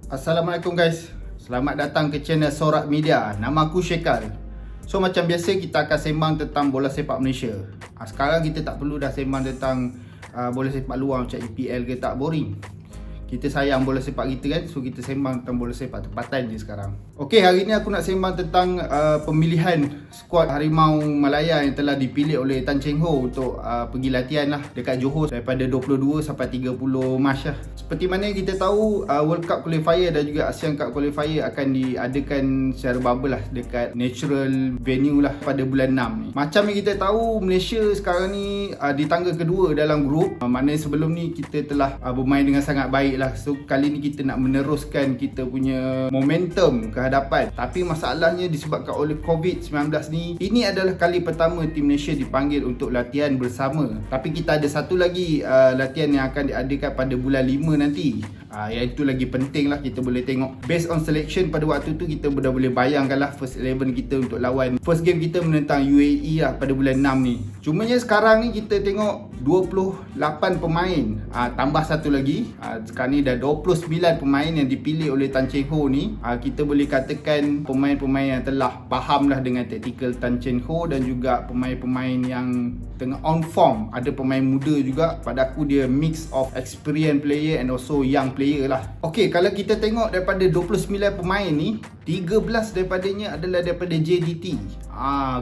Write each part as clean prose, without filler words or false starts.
Assalamualaikum guys. Selamat datang ke channel Sorak Media. Nama aku Syekal. So macam biasa kita akan sembang tentang bola sepak Malaysia. Sekarang kita tak perlu dah sembang tentang bola sepak luar macam EPL ke, tak, boring. Kita sayang bola sepak kita kan, so kita sembang tentang bola sepak tempatan je sekarang. Okey, hari ni aku nak sembang tentang pemilihan skuad Harimau Malaya yang telah dipilih oleh Tan Cheng Ho untuk pergi latihan lah dekat Johor daripada 22 sampai 30 Mac lah. Seperti mana kita tahu, World Cup Qualifier dan juga Asian Cup Qualifier akan diadakan secara bubble lah dekat natural venue lah pada bulan 6 ni. Macam yang kita tahu, Malaysia sekarang ni di tangga kedua dalam grup. Maknanya sebelum ni kita telah bermain dengan sangat baik lah. So kali ni kita nak meneruskan kita punya momentum ke hadapan. Tapi masalahnya disebabkan oleh COVID-19 ni, ini adalah kali pertama tim Malaysia dipanggil untuk latihan bersama. Tapi kita ada satu lagi latihan yang akan diadakan pada bulan 5 nanti. Yang itu lagi penting lah, kita boleh tengok based on selection pada waktu tu, kita dah boleh bayangkan lah first 11 kita untuk lawan first game kita menentang UAE lah pada bulan 6 ni. Cumanya sekarang ni kita tengok 28 pemain, tambah satu lagi, sekarang ni dah 29 pemain yang dipilih oleh Tan Cheng Ho ni. Kita boleh katakan pemain-pemain yang telah faham lah dengan taktikal Tan Cheng Ho dan juga pemain-pemain yang tengah on form. Ada pemain muda juga, pada aku dia mix of experienced player and also young player lah. Okey, kalau kita tengok daripada 29 pemain ni, 13 daripadanya adalah daripada JDT.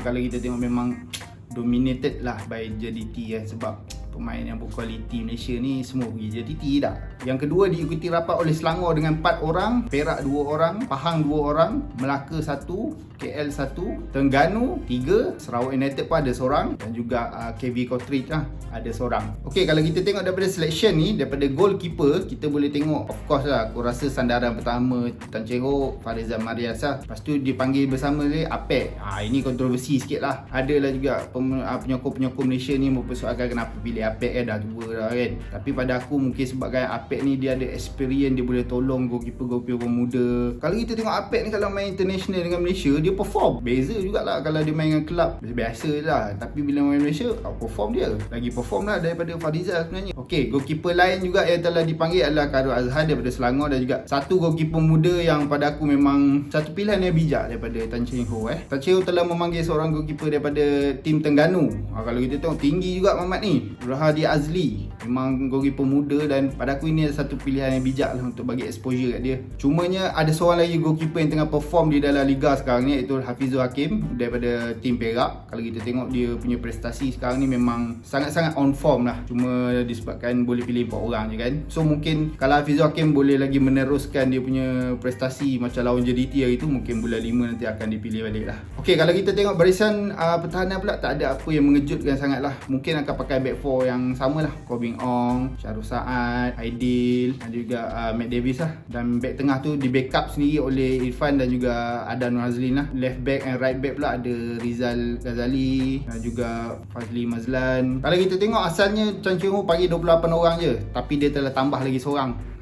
Kalau kita tengok memang dominated lah by JDT kan, sebab pemain yang berkualiti Malaysia ni semua pergi JDT dah. Yang kedua diikuti rapat oleh Selangor dengan 4 orang, Perak 2 orang, Pahang 2 orang, Melaka 1, KL 1, Terengganu 3, Sarawak United pun ada seorang dan juga KV Cartridge ada seorang. Okey, kalau kita tengok daripada selection ni, daripada goalkeeper kita boleh tengok, of course lah, aku rasa sandaran pertama Tan Cheng Ho, Farizal Marias lah. Lepas tu dipanggil bersama dia Apek. Ini kontroversi sikit lah. Adalah juga penyokong-penyokong Malaysia ni mempersoalkan kenapa pilih Apek dah tua dah kan. Tapi pada aku mungkin sebabkan Apek ni dia ada experience, dia boleh tolong goalkeeper muda. Kalau kita tengok Apek ni kalau main international dengan Malaysia, dia perform. Beza jugalah kalau dia main dengan kelab biasa lah. Tapi bila main Malaysia, perform dia lagi perform lah daripada Farizal sebenarnya. Okey, goalkeeper lain juga yang telah dipanggil adalah Karul Azhar daripada Selangor dan juga satu goalkeeper muda yang pada aku memang satu pilihan yang bijak daripada Tan Cheng Ho. Tan Cheng Ho telah memanggil seorang goalkeeper daripada tim Terengganu. Kalau kita tengok tinggi juga Mamat ni, Rahadi Azli. Memang goalkeeper muda dan pada aku ini adalah satu pilihan yang bijak lah untuk bagi exposure kat dia. Cumanya ada seorang lagi goalkeeper yang tengah perform di dalam liga sekarang ni, iaitu Hafizul Hakim daripada tim Perak. Kalau kita tengok dia punya prestasi sekarang ni memang sangat-sangat on form lah. Cuma disebabkan boleh pilih 4 orang je kan. So mungkin kalau Hafizul Hakim boleh lagi meneruskan dia punya prestasi macam lawan JDT hari tu, mungkin bulan 5 nanti akan dipilih balik lah. Okey, kalau kita tengok barisan pertahanan pula, tak ada apa yang mengejutkan sangat lah. Mungkin akan pakai back 4 yang sama lah, Kobing Ong, Syahrul Saad, Aidil dan juga Matt Davis lah. Dan back tengah tu di backup sendiri oleh Irfan dan juga Adan Hazlin lah. Left back and right back pula ada Rizal Ghazali dan juga Fazli Mazlan. Kalau kita tengok asalnya Tan Cheng Ho panggil 28 orang je, tapi dia telah tambah lagi seorang.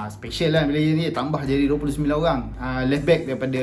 Special lah bila ni tambah jadi 29 orang. Left back daripada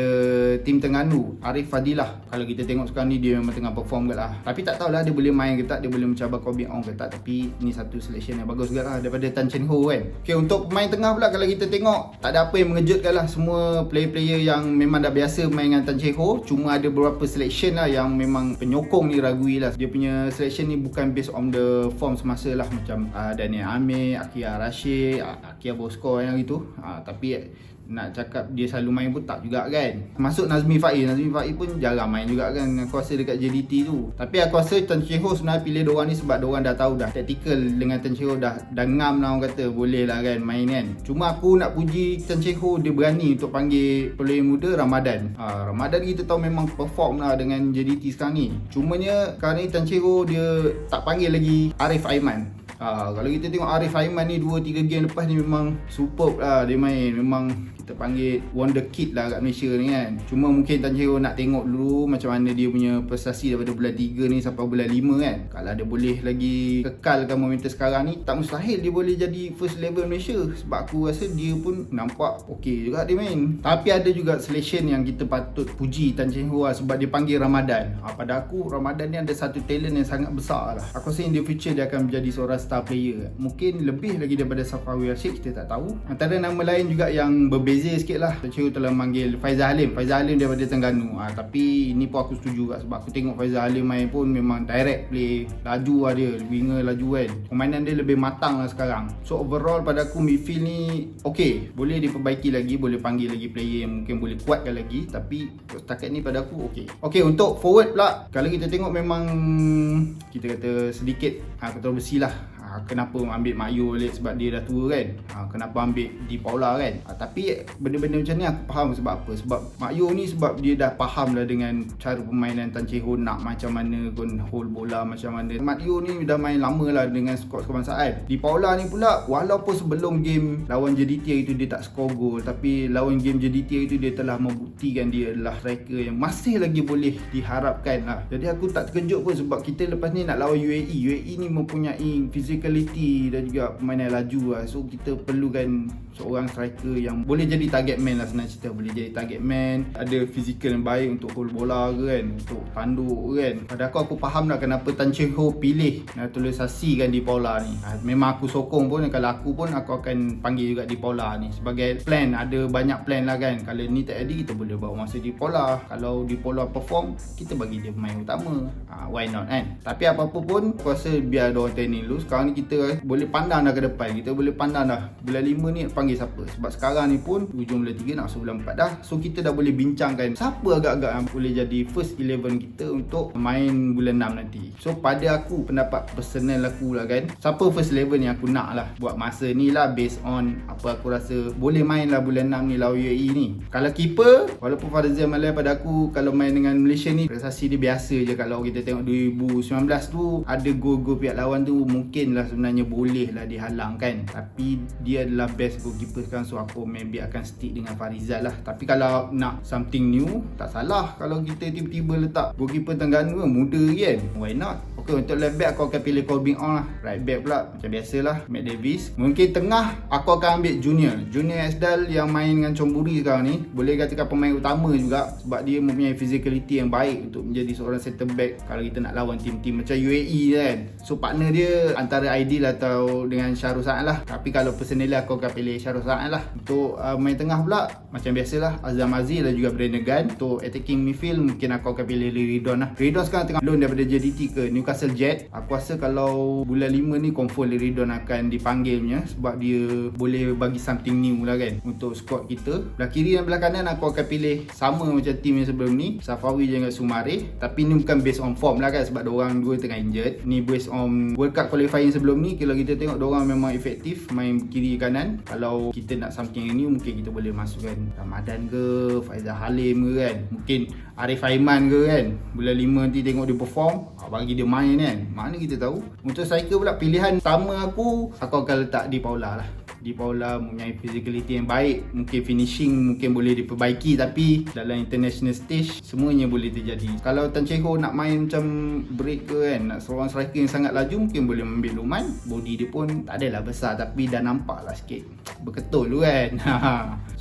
tim Terengganu, Arif Fadilah. Kalau kita tengok sekarang ni dia memang tengah perform kat lah. Tapi tak tahulah dia boleh main ke tak, dia boleh mencabar Kobing Ong ke tak. Tapi ni satu selection yang bagus juga lah daripada Tan Cheng Ho kan. Okay, untuk pemain tengah pula kalau kita tengok, tak ada apa yang mengejutkan lah. Semua player-player yang memang dah biasa main dengan Tan Cheng Ho. Cuma ada beberapa selection lah yang memang penyokong ni ragui lah. Dia punya selection ni bukan based on the form semasa lah. Macam Daniel Amir, Akia Rashid, Akia Bosko yang gitu. Tapi nak cakap dia selalu main pun tak juga kan. Masuk Nazmi Faiz pun jarang main juga kan, aku rasa dekat JDT tu. Tapi aku rasa Tan Cheng Ho sebenarnya pilih diorang ni sebab diorang dah tahu dah tactical dengan Tan Cheng Ho dah ngam lah, orang kata boleh lah kan main kan. Cuma aku nak puji Tan Cheng Ho, dia berani untuk panggil player muda Ramadan. Ramadan kita tahu memang perform lah dengan JDT sekarang ni. Cumanya sekarang ni Tan Cheng Ho dia tak panggil lagi Arif Aiman. Kalau kita tengok Arif Aiman ni 2-3 game lepas ni memang superb lah dia main. Memang kita panggil wonder kid lah kat Malaysia ni kan. Cuma mungkin Tan Cheng Ho nak tengok dulu macam mana dia punya prestasi daripada bulan 3 ni sampai bulan 5 kan. Kalau dia boleh lagi kekalkan momentum sekarang ni, tak mustahil dia boleh jadi first level Malaysia. Sebab aku rasa dia pun nampak okey juga dia main. Tapi ada juga selection yang kita patut puji Tan Cheng Ho lah, sebab dia panggil Ramadan. Pada aku Ramadan ni ada satu talent yang sangat besar lah. Aku rasa in the future dia akan menjadi seorang star player. Mungkin lebih lagi daripada Safawi Rashid, kita tak tahu. Antara nama lain juga yang berbeza sikit lah, Tan Cheng Ho telah manggil Faizal Halim daripada Terengganu. Tapi ni pun aku setuju juga, sebab aku tengok Faizal Halim main pun memang direct play, laju lah dia, winger laju kan. Permainan dia lebih matang lah sekarang. So overall pada aku midfield ni okay, boleh diperbaiki lagi, boleh panggil lagi player yang mungkin boleh kuatkan lagi. Tapi setakat ni pada aku okay, untuk forward pula, kalau kita tengok memang kita kata sedikit kontroversi lah. Kenapa ambil Mak Yu balik sebab dia dah tua kan. Kenapa ambil Di Paula kan. Tapi benda-benda macam ni aku faham sebab apa. Sebab Mak Yu ni sebab dia dah faham lah dengan cara permainan Tan Cheng Ho, nak macam mana, hold bola macam mana. Mak Yu ni dah main lama lah dengan skor kebangsaan. Di Paula ni pula, walaupun sebelum game lawan JDT itu dia tak skor gol, tapi lawan game JDT itu dia telah membuktikan dia adalah striker yang masih lagi boleh diharapkan lah. Jadi aku tak terkejut pun sebab kita lepas ni nak lawan UAE. UAE ni mempunyai physicality dan juga permainan laju lah. So kita perlukan seorang striker yang boleh jadi target man lah, senang cerita. Boleh jadi target man, ada fizikal yang baik untuk hold bola ke kan, untuk tanduk kan. Pada aku faham lah kenapa Tan Cheng Ho pilih naturalisasikan Di Paula ni. Memang aku sokong pun, kalau aku pun aku akan panggil juga Di Paula ni sebagai plan. Ada banyak plan lah kan. Kalau ni tak ada, kita boleh bawa masa Di Paula. Kalau Di Paula perform, kita bagi dia pemain utama. Why not kan. Tapi apa-apa pun aku rasa biar dia orang training dulu. Sekarang ni kita boleh pandang dah ke depan. Kita boleh pandang dah bulan 5 ni panggil siapa. Sebab sekarang ni pun hujung bulan 3 nak masuk bulan 4 dah. So kita dah boleh bincangkan siapa agak-agak yang boleh jadi first 11 kita untuk main bulan 6 nanti. So pada aku, pendapat personal aku lah kan, siapa first 11 yang aku nak lah buat masa ni lah, based on apa aku rasa boleh main lah bulan 6 ni lawan UAE ni. Kalau keeper, walaupun Farzal Malai pada aku kalau main dengan Malaysia ni prestasi dia biasa je. Kalau kita tengok 2019 tu ada gol-gol pihak lawan tu mungkin lah sebenarnya boleh lah dihalang kan. Tapi dia adalah best goalkeeper sekarang. So aku maybe akan stick dengan Farizal lah. Tapi kalau nak something new, tak salah kalau kita tiba-tiba letak goalkeeper Terengganu muda kan. Why not? Okay, untuk left back aku akan pilih Corbin On lah. Right back pula macam biasalah Matt Davis. Mungkin tengah aku akan ambil Junior Asdal yang main dengan Chonburi sekarang ni. Boleh katakan pemain utama juga sebab dia mempunyai physicality yang baik untuk menjadi seorang center back kalau kita nak lawan tim-tim macam UAE kan. So partner dia antara ideal atau dengan Syarul Saad lah. Tapi kalau personally aku akan pilih Syarul Saad lah. Untuk main tengah pula macam biasalah Azam Aziz dan juga Brandon Gunn. Untuk attacking midfield mungkin aku akan pilih Ridon lah. Ridon sekarang tengah loan daripada JDT ke Newcastle Jet. Aku rasa kalau bulan 5 ni confirm Ridon akan dipanggilnya sebab dia boleh bagi something new lah kan untuk squad kita. Belah kiri dan belah kanan aku akan pilih sama macam tim yang sebelum ni, Safawi dengan Sumare. Tapi ni bukan based on form lah kan sebab diorang dua tengah injured. Ni based on World Cup qualifying sebelum ni. Kalau kita tengok diorang memang efektif main kiri kanan. Kalau kita nak something new mungkin kita boleh masukkan Ramadan ke, Faizal Halim ke kan. Mungkin Arif Aiman ke kan. Bulan 5 nanti tengok dia perform, bagi dia main kan. Mana kita tahu. Untuk striker pula pilihan utama aku akan letak Di Paula lah. Di Paula mempunyai physicality yang baik. Mungkin finishing mungkin boleh diperbaiki, tapi dalam international stage semuanya boleh terjadi. Kalau Tan Cheng Ho nak main macam break ke kan, nak seorang striker yang sangat laju, mungkin boleh ambil Luman. Body dia pun tak adalah besar tapi dah nampak lah sikit berketul tu kan.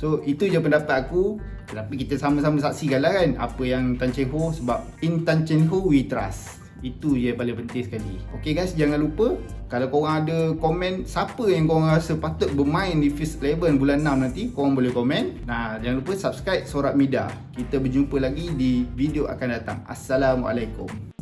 So itu je pendapat aku. Tapi kita sama-sama saksikan lah kan apa yang Tan Cheng Ho, sebab in Tan Cheng Ho we trust. Itu je paling penting sekali. Okay guys, jangan lupa kalau korang ada komen siapa yang korang rasa patut bermain di First 11 bulan 6 nanti, korang boleh komen. Nah, jangan lupa subscribe Sorak Media. Kita berjumpa lagi di video akan datang. Assalamualaikum.